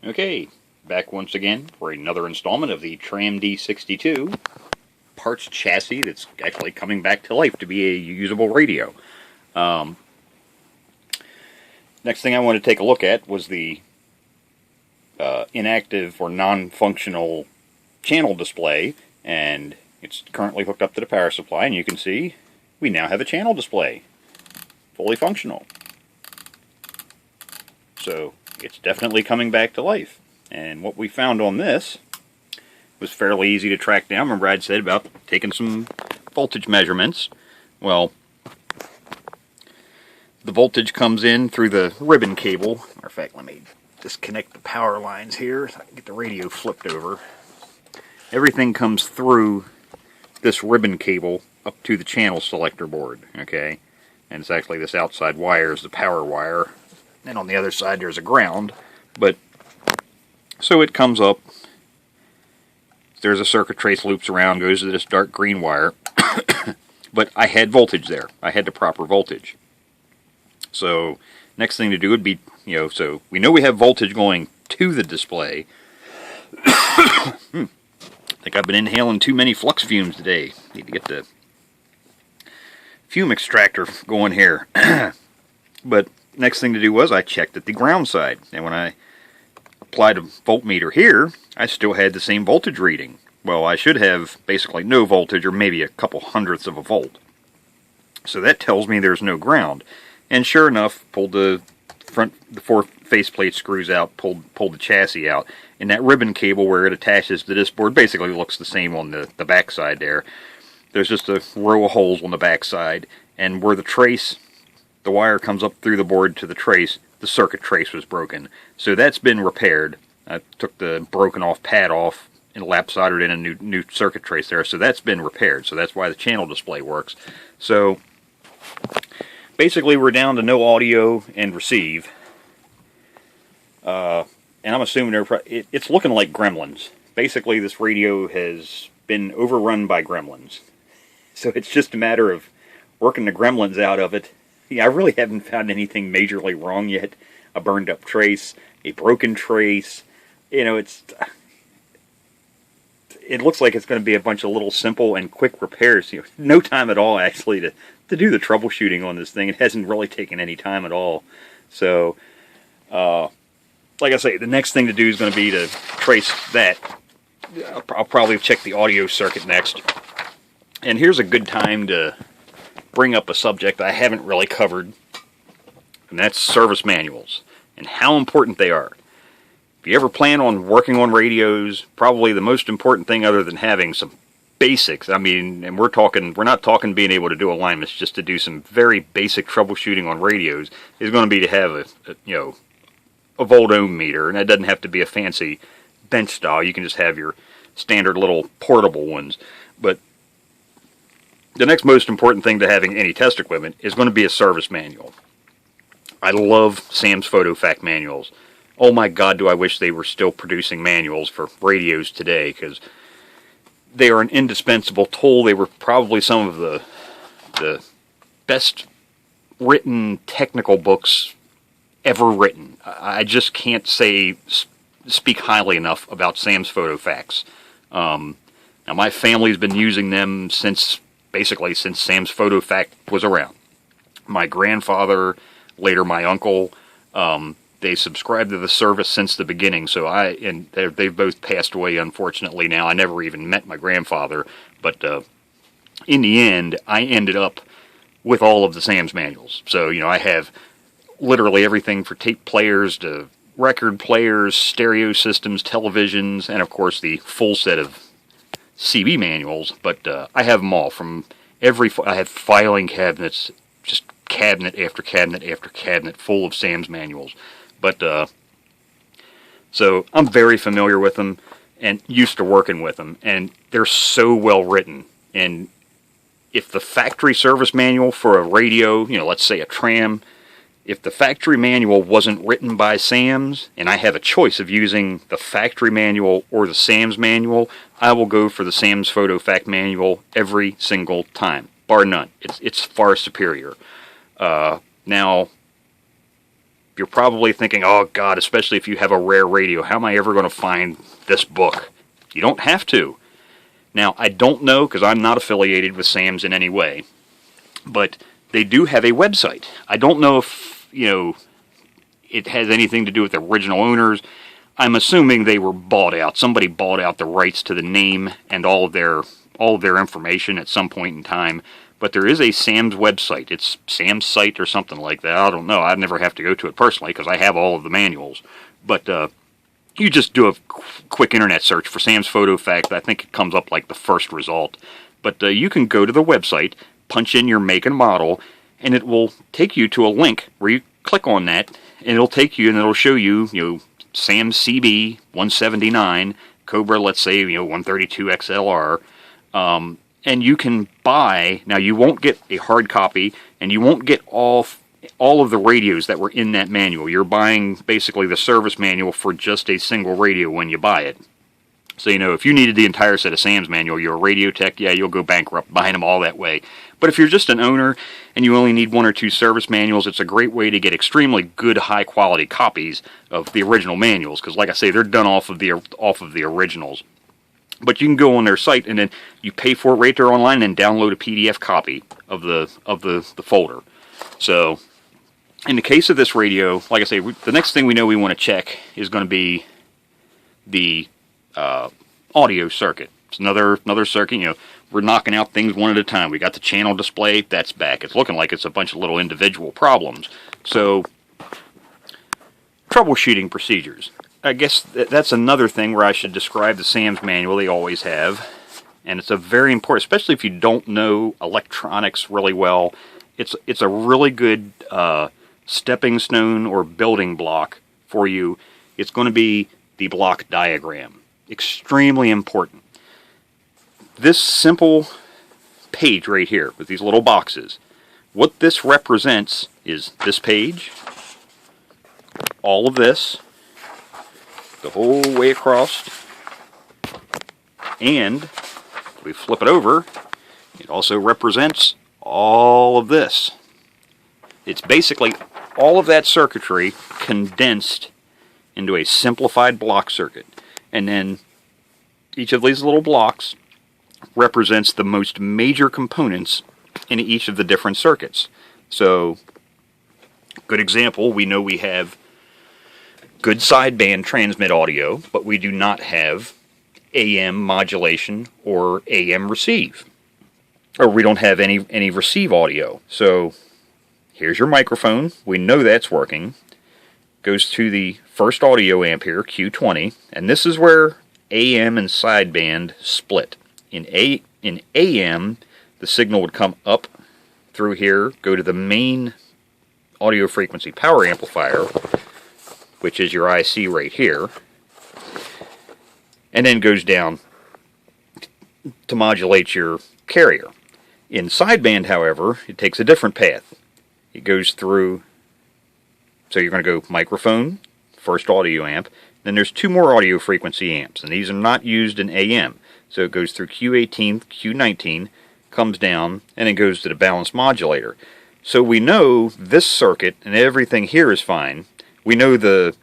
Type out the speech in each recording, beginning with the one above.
Okay, back once again for another installment of the Tram D62 parts chassis that's actually coming back to life to be a usable radio. Next thing I wanted to take a look at was the inactive or non-functional channel display, and it's currently hooked up to the power supply, and you can see we now have a channel display, fully functional. So it's definitely coming back to life. And what we found on this was fairly easy to track down. Remember I'd said about taking some voltage measurements. Well, the voltage comes in through the ribbon cable. Matter of fact, let me disconnect the power lines here so I can get the radio flipped over. Everything comes through this ribbon cable up to the channel selector board, okay? And it's actually this outside wire is the power wire. And on the other side there's a ground. But so it comes up, there's a circuit trace loops around, goes to this dark green wire. But I had voltage there. I had the proper voltage. So next thing to do would be, so we know we have voltage going to the display. I think I've been inhaling too many flux fumes today. Need to get the fume extractor going here. But next thing to do was I checked at the ground side, and when I applied a voltmeter here, I still had the same voltage reading. Well, I should have basically no voltage, or maybe a couple hundredths of a volt. So that tells me there's no ground. And sure enough, pulled the four faceplate screws out, pulled the chassis out, and that ribbon cable where it attaches to this board basically looks the same on the back side there. There's just a row of holes on the back side, and where the wire comes up through the board to the trace, the circuit trace was broken. So that's been repaired. I took the broken off pad off and lap soldered in a new circuit trace there, so that's been repaired. So that's why the channel display works. So basically we're down to no audio and receive. And I'm assuming it's looking like gremlins. Basically this radio has been overrun by gremlins. So it's just a matter of working the gremlins out of it. Yeah, I really haven't found anything majorly wrong yet. A burned up trace, a broken trace. It looks like it's going to be a bunch of little simple and quick repairs. No time at all actually to do the troubleshooting on this thing. It hasn't really taken any time at all. So, like I say, the next thing to do is going to be to trace that. I'll probably check the audio circuit next. And here's a good time to bring up a subject I haven't really covered, and that's service manuals and how important they are. If you ever plan on working on radios, probably the most important thing other than having some basics, and we're not talking being able to do alignments, just to do some very basic troubleshooting on radios, is going to be to have a volt ohm meter, and that doesn't have to be a fancy bench style. You can just have your standard little portable ones. But the next most important thing to having any test equipment is going to be a service manual. I love Sam's PhotoFact manuals. Oh my God, do I wish they were still producing manuals for radios today, because they are an indispensable tool. They were probably some of the best written technical books ever written. I just can't speak highly enough about Sam's PhotoFacts. Now my family's been using them since Sam's PhotoFact was around. My grandfather, later my uncle, they subscribed to the service since the beginning. So they've both passed away, unfortunately. Now I never even met my grandfather, but in the end, I ended up with all of the Sam's manuals. So I have literally everything for tape players to record players, stereo systems, televisions, and of course the full set of CB manuals. But I have them all from I have filing cabinets, just cabinet after cabinet after cabinet full of Sam's manuals. But so I'm very familiar with them and used to working with them, and they're so well written. And if the factory service manual for a radio, let's say a Tram, if the factory manual wasn't written by Sam's, and I have a choice of using the factory manual or the Sam's manual, I will go for the Sam's PhotoFact manual every single time, bar none. It's far superior. Now, you're probably thinking, oh God, especially if you have a rare radio, how am I ever going to find this book? You don't have to. Now, I don't know, because I'm not affiliated with Sam's in any way, but they do have a website. I don't know if, it has anything to do with the original owners. I'm assuming they were bought out. Somebody bought out the rights to the name and all of their information at some point in time. But there is a Sam's website. It's Sam's site or something like that. I don't know. I'd never have to go to it personally because I have all of the manuals. But you just do a quick internet search for Sam's Photo Fact. I think it comes up like the first result. But you can go to the website, punch in your make and model, and it will take you to a link where you click on that, and it'll take you and it'll show you, Sam's CB 179, Cobra, let's say, 132 XLR. And you can buy, now you won't get a hard copy, and you won't get all of the radios that were in that manual. You're buying basically the service manual for just a single radio when you buy it. So, if you needed the entire set of Sam's manual, you're a radio tech, yeah, you'll go bankrupt buying them all that way. But if you're just an owner and you only need one or two service manuals, it's a great way to get extremely good, high-quality copies of the original manuals, because like I say, they're done off of the originals. But you can go on their site and then you pay for it right there online and download a PDF copy of the folder. So, in the case of this radio, like I say, the next thing we know we want to check is going to be the audio circuit. It's another circuit. We're knocking out things one at a time. We got the channel display, that's back. It's looking like it's a bunch of little individual problems. So, troubleshooting procedures. I guess that's another thing where I should describe the Sam's manual they always have. And it's a very important, especially if you don't know electronics really well, it's a really good stepping stone or building block for you. It's going to be the block diagram. Extremely important. This simple page right here with these little boxes, what this represents is this page, all of this, the whole way across, and if we flip it over, it also represents all of this. It's basically all of that circuitry condensed into a simplified block circuit. And then each of these little blocks represents the most major components in each of the different circuits. So, good example, we know we have good sideband transmit audio, but we do not have AM modulation or AM receive. Or we don't have any receive audio. So here's your microphone. We know that's working. Goes to the first audio amp here, Q20, and this is where AM and sideband split. In AM, the signal would come up through here, go to the main audio frequency power amplifier, which is your IC right here, and then goes down to modulate your carrier. In sideband, however, it takes a different path. It goes through, so you're going to go microphone, first audio amp, then there's two more audio frequency amps, and these are not used in AM. So it goes through Q18, Q19, comes down, and it goes to the balanced modulator. So we know this circuit, and everything here is fine. We know the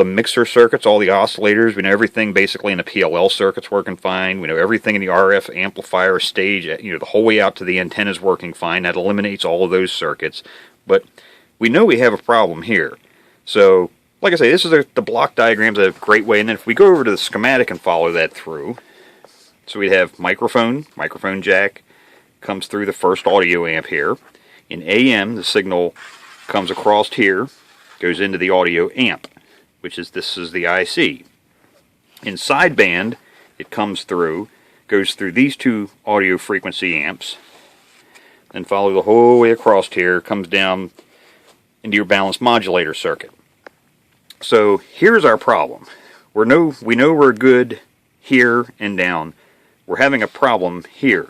mixer circuits, all the oscillators. We know everything basically in the PLL circuit's working fine. We know everything in the RF amplifier stage, the whole way out to the antenna's working fine. That eliminates all of those circuits. But we know we have a problem here. So, like I say, this is the block diagram's a great way. And then if we go over to the schematic and follow that through, so we'd have microphone jack, comes through the first audio amp here. In AM, the signal comes across here, goes into the audio amp, this is the IC. In sideband, it comes through, goes through these two audio frequency amps, then follow the whole way across here, comes down into your balanced modulator circuit. So here's our problem. We know we're good here and down. We're having a problem here.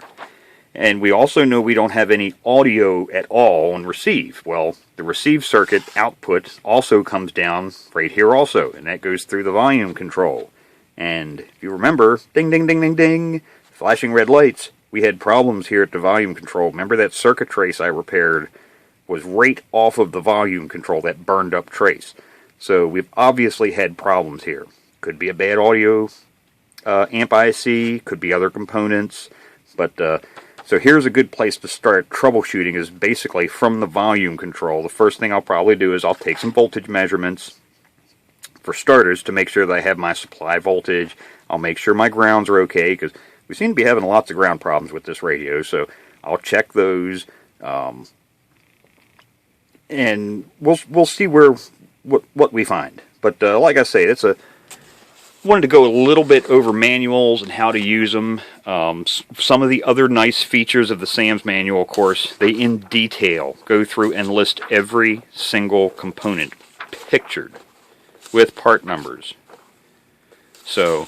And we also know we don't have any audio at all on receive. Well, the receive circuit output also comes down right here also, and that goes through the volume control. And if you remember, ding, ding, ding, ding, ding, flashing red lights, we had problems here at the volume control. Remember that circuit trace I repaired was right off of the volume control, that burned up trace. So we've obviously had problems here. Could be a bad audio amp IC, could be other components, but so here's a good place to start troubleshooting, is basically from the volume control. The first thing I'll probably do is I'll take some voltage measurements for starters to make sure that I have my supply voltage. I'll make sure my grounds are okay, because we seem to be having lots of ground problems with this radio, so I'll check those, and we'll see what we find. But like I say, wanted to go a little bit over manuals and how to use them. Some of the other nice features of the SAMS manual, of course, they in detail go through and list every single component pictured with part numbers. So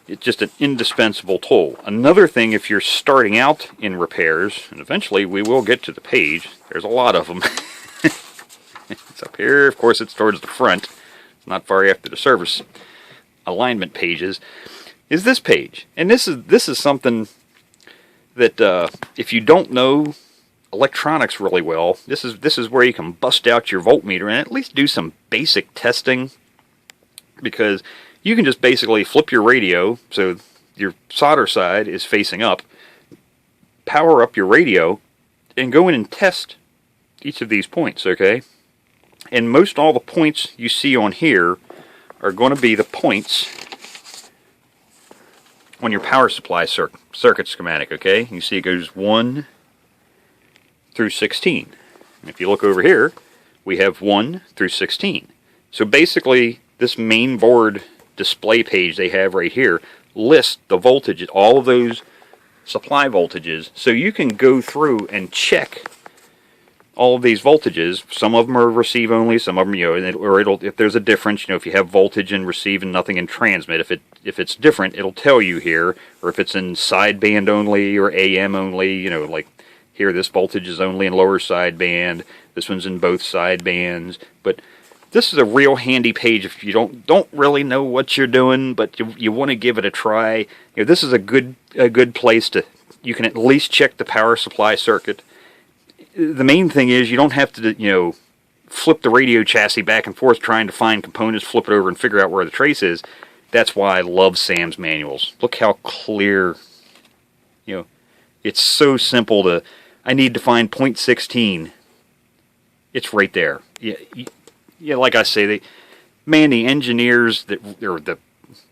it's just an indispensable tool. Another thing, if you're starting out in repairs, and eventually we will get to the page, there's a lot of them. It's up here, of course it's towards the front, it's not far after the service alignment pages, is this page. And this is something that if you don't know electronics really well, this is where you can bust out your voltmeter and at least do some basic testing, because you can just basically flip your radio so your solder side is facing up, power up your radio, and go in and test each of these points, okay? And most all the points you see on here are going to be the points on your power supply circuit schematic, okay? You see it goes 1 through 16. And if you look over here, we have 1 through 16. So basically, this main board display page they have right here lists the voltages, all of those supply voltages, so you can go through and check all of these voltages. Some of them are receive only, some of them, or it'll, if there's a difference, if you have voltage in receive and nothing in transmit, if it's different, it'll tell you here. Or if it's in sideband only or AM only, like here, this voltage is only in lower sideband, this one's in both sidebands. But this is a real handy page if you don't really know what you're doing, but you want to give it a try. This is a good place to, you can at least check the power supply circuit. The main thing is you don't have to, flip the radio chassis back and forth trying to find components, flip it over and figure out where the trace is. That's why I love SAMS manuals. Look how clear, it's so simple to, I need to find point 16. It's right there. Yeah, like I say, the engineers, the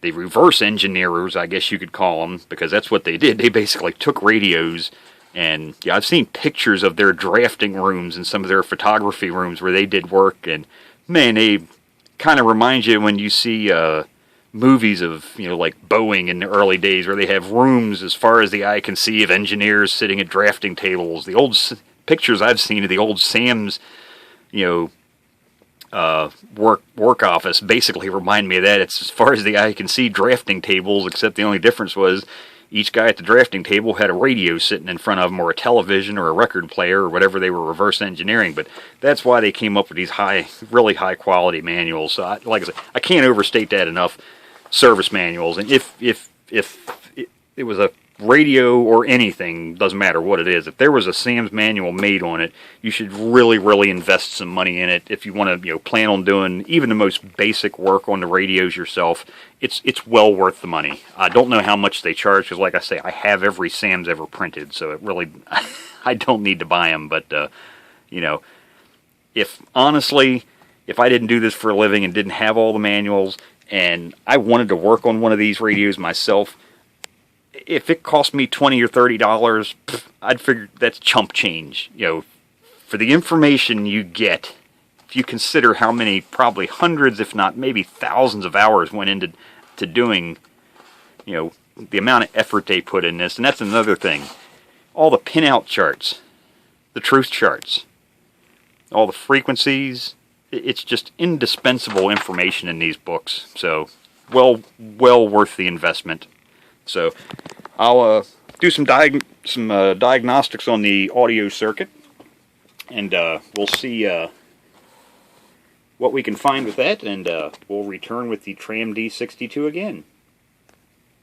reverse engineers, I guess you could call them, because that's what they did. They basically took radios. And yeah, I've seen pictures of their drafting rooms and some of their photography rooms where they did work, and man, they kind of remind you when you see movies of, like Boeing in the early days, where they have rooms as far as the eye can see of engineers sitting at drafting tables. The old pictures I've seen of the old SAMS, work office basically remind me of that. It's as far as the eye can see drafting tables, except the only difference was each guy at the drafting table had a radio sitting in front of them, or a television, or a record player, or whatever they were reverse engineering. But that's why they came up with these really high quality manuals. So, like I said, I can't overstate that enough. Service manuals, and if it was a radio or anything, doesn't matter what it is, if there was a SAMS manual made on it, you should really invest some money in it. If you want to, plan on doing even the most basic work on the radios yourself, it's well worth the money. I don't know how much they charge, because like I say, I have every SAMS ever printed, so it really, I don't need to buy them. But if I didn't do this for a living and didn't have all the manuals, and I wanted to work on one of these radios myself, if it cost me $20 or $30, I'd figure that's chump change. For the information you get, if you consider how many, probably hundreds, if not maybe thousands of hours went into doing, the amount of effort they put in this. And that's another thing. All the pinout charts, the truth charts, all the frequencies, it's just indispensable information in these books. So, well worth the investment. So, I'll do some diagnostics on the audio circuit, and we'll see what we can find with that, and we'll return with the Tram D62 again.